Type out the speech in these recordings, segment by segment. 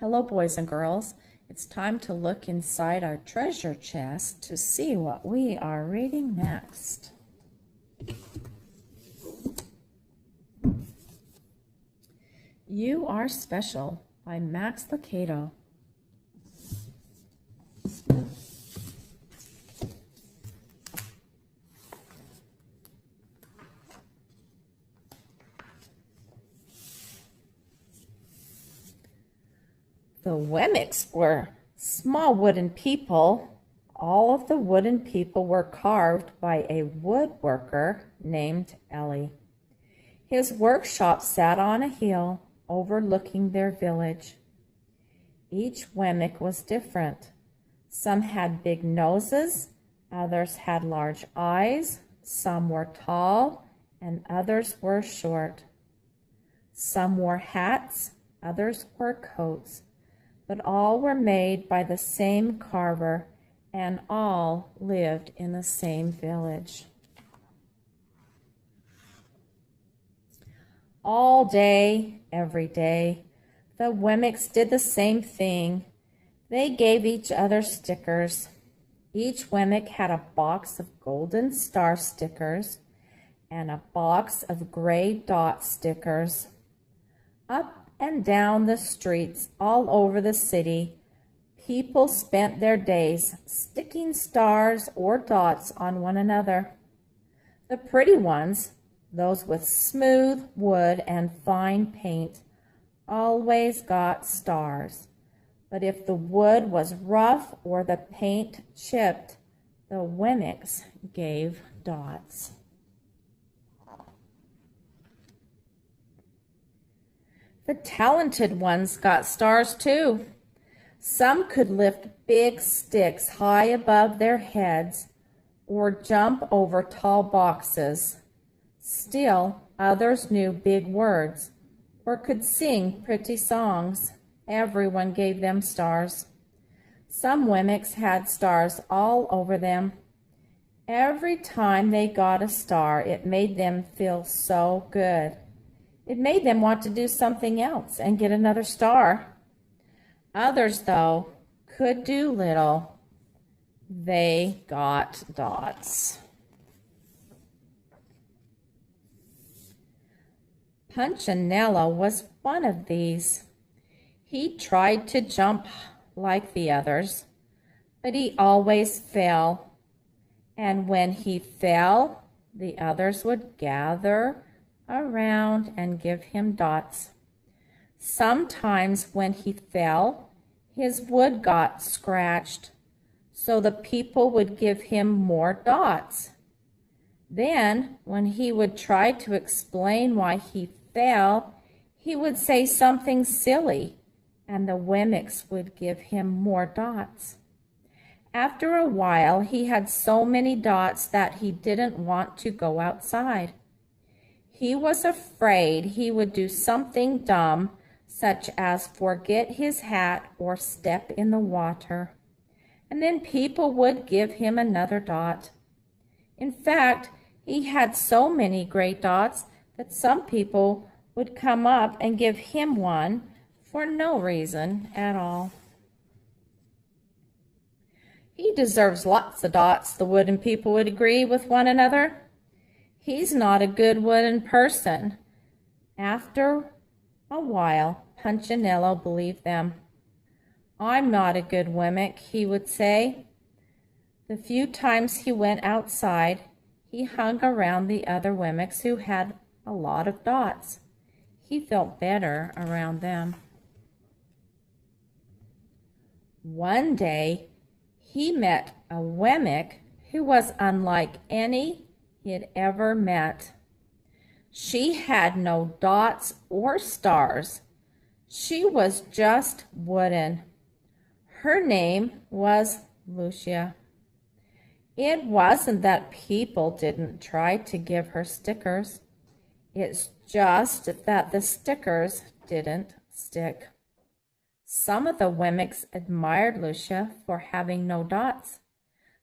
Hello, boys and girls. It's time to look inside our treasure chest to see what we are reading next. You Are Special by Max Lucado. The Wemmicks were small wooden people. All of the wooden people were carved by a woodworker named Ellie. His workshop sat on a hill overlooking their village. Each Wemmick was different. Some had big noses, others had large eyes, some were tall, and others were short. Some wore hats, others wore coats, but all were made by the same carver, and all lived in the same village. All day, every day, the Wemmicks did the same thing. They gave each other stickers. Each Wemmick had a box of golden star stickers and a box of gray dot stickers. Up and down the streets all over the city, people spent their days sticking stars or dots on one another. The pretty ones, those with smooth wood and fine paint, always got stars. But if the wood was rough or the paint chipped, the Wemmicks gave dots. The talented ones got stars too. Some could lift big sticks high above their heads or jump over tall boxes. Still, others knew big words or could sing pretty songs. Everyone gave them stars. Some Wemmicks had stars all over them. Every time they got a star, it made them feel so good. It made them want to do something else and get another star. Others, though, could do little. They got dots. Punchinello was one of these. He tried to jump like the others, but he always fell. And when he fell, the others would gather around and give him dots. Sometimes when he fell, his wood got scratched, so the people would give him more dots. Then, when he would try to explain why he fell, he would say something silly, and the Wemmicks would give him more dots. After a while, he had so many dots that he didn't want to go outside. He was afraid he would do something dumb, such as forget his hat or step in the water, and then people would give him another dot. In fact, he had so many great dots that some people would come up and give him one for no reason at all. He deserves lots of dots, the wooden people would agree with one another. He's not a good wooden person. After a while, Punchinello believed them. I'm not a good Wemmick, he would say. The few times he went outside, he hung around the other Wemmicks who had a lot of dots. He felt better around them. One day, he met a Wemmick who was unlike any he had ever met. She had no dots or stars. She was just wooden. Her name was Lucia. It wasn't that people didn't try to give her stickers. It's just that the stickers didn't stick. Some of the Wemmicks admired Lucia for having no dots,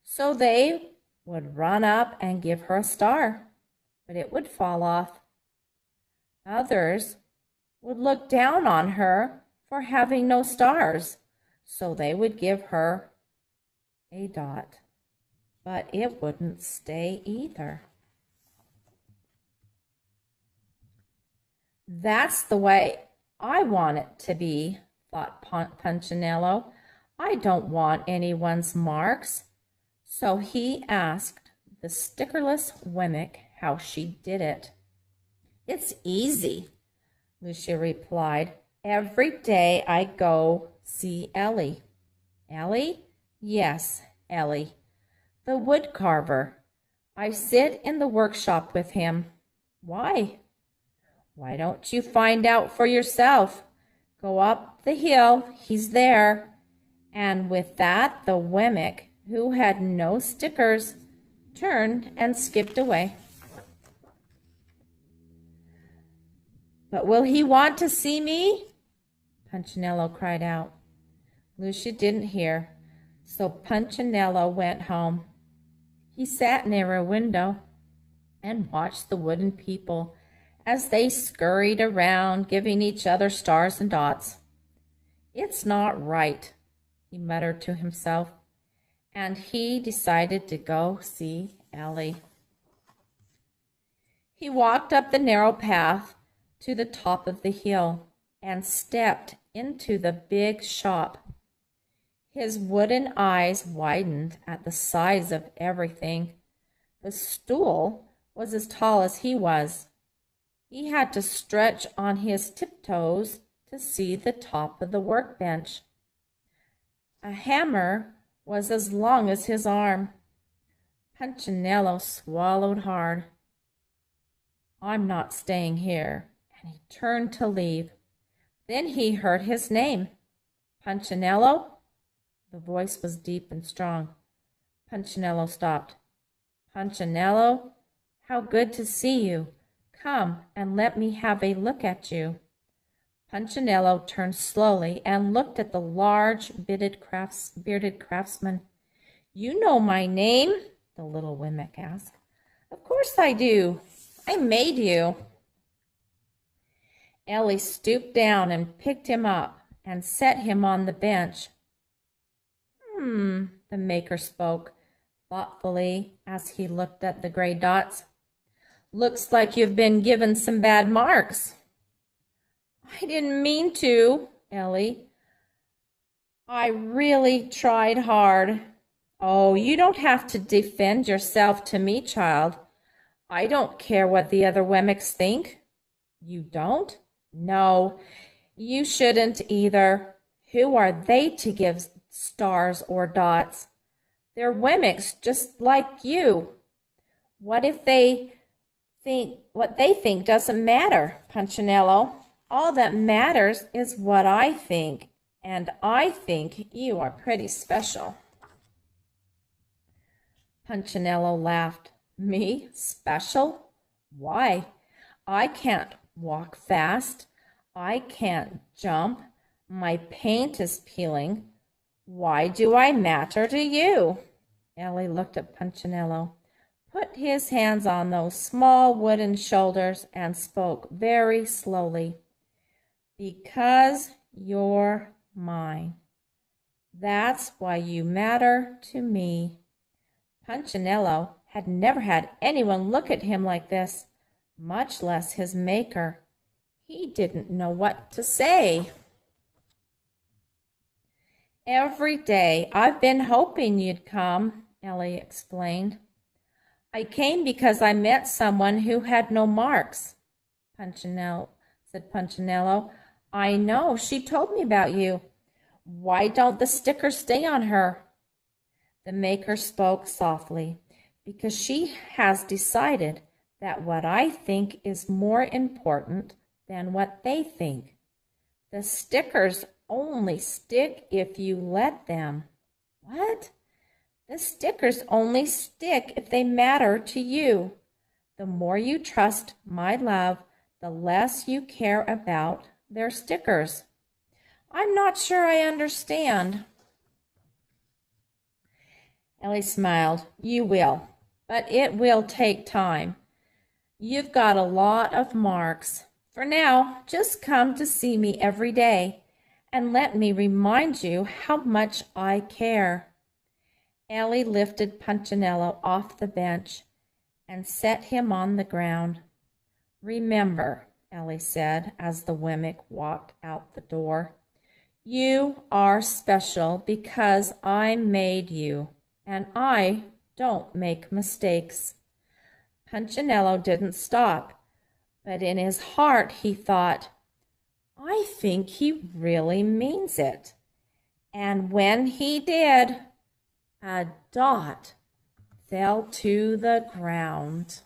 so they would run up and give her a star, but it would fall off. Others would look down on her for having no stars, so they would give her a dot. But it wouldn't stay either. That's the way I want it to be, thought Punchinello. I don't want anyone's marks. So he asked the stickerless Wemmick how she did it. It's easy, Lucia replied. Every day I go see Ellie. Ellie? Yes, Ellie, the woodcarver. I sit in the workshop with him. Why? Why don't you find out for yourself? Go up the hill, he's there. And with that, the Wemmick, who had no stickers, turned and skipped away. But will he want to see me? Punchinello cried out. Lucia didn't hear, so Punchinello went home. He sat near a window and watched the wooden people as they scurried around, giving each other stars and dots. It's not right, he muttered to himself, and he decided to go see Ellie. He walked up the narrow path to the top of the hill and stepped into the big shop. His wooden eyes widened at the size of everything. The stool was as tall as he was. He had to stretch on his tiptoes to see the top of the workbench. A hammer was as long as his arm. Punchinello swallowed hard. I'm not staying here, and he turned to leave. Then he heard his name. Punchinello? The voice was deep and strong. Punchinello stopped. Punchinello, how good to see you. Come and let me have a look at you. Punchinello turned slowly and looked at the large bearded craftsman. You know my name? The little Wemmick asked. Of course I do. I made you. Ellie stooped down and picked him up and set him on the bench. The maker spoke thoughtfully as he looked at the gray dots. Looks like you've been given some bad marks. I didn't mean to, Ellie. I really tried hard. Oh, you don't have to defend yourself to me, child. I don't care what the other Wemmicks think. You don't? No, you shouldn't either. Who are they to give stars or dots? They're Wemmicks just like you. What if they think what they think doesn't matter, Punchinello? All that matters is what I think, and I think you are pretty special. Punchinello laughed. Me? Special? Why? I can't walk fast. I can't jump. My paint is peeling. Why do I matter to you? Ellie looked at Punchinello, put his hands on those small wooden shoulders, and spoke very slowly. Because you're mine. That's why you matter to me. Punchinello had never had anyone look at him like this, much less his maker. He didn't know what to say. Every day I've been hoping you'd come, Ellie explained. I came because I met someone who had no marks. Said Punchinello. I know, she told me about you. Why don't the stickers stay on her? The maker spoke softly. Because she has decided that what I think is more important than what they think. The stickers only stick if you let them. What? The stickers only stick if they matter to you. The more you trust my love, the less you care about their stickers. I'm not sure I understand. Ellie smiled. You will, but it will take time. You've got a lot of marks. For now, just come to see me every day, and let me remind you how much I care." Ellie lifted Punchinello off the bench and set him on the ground. "Remember," Ellie said as the Wemmick walked out the door, "you are special because I made you, and I don't make mistakes." Punchinello didn't stop, but in his heart he thought, "I think he really means it." And when he did, a dot fell to the ground.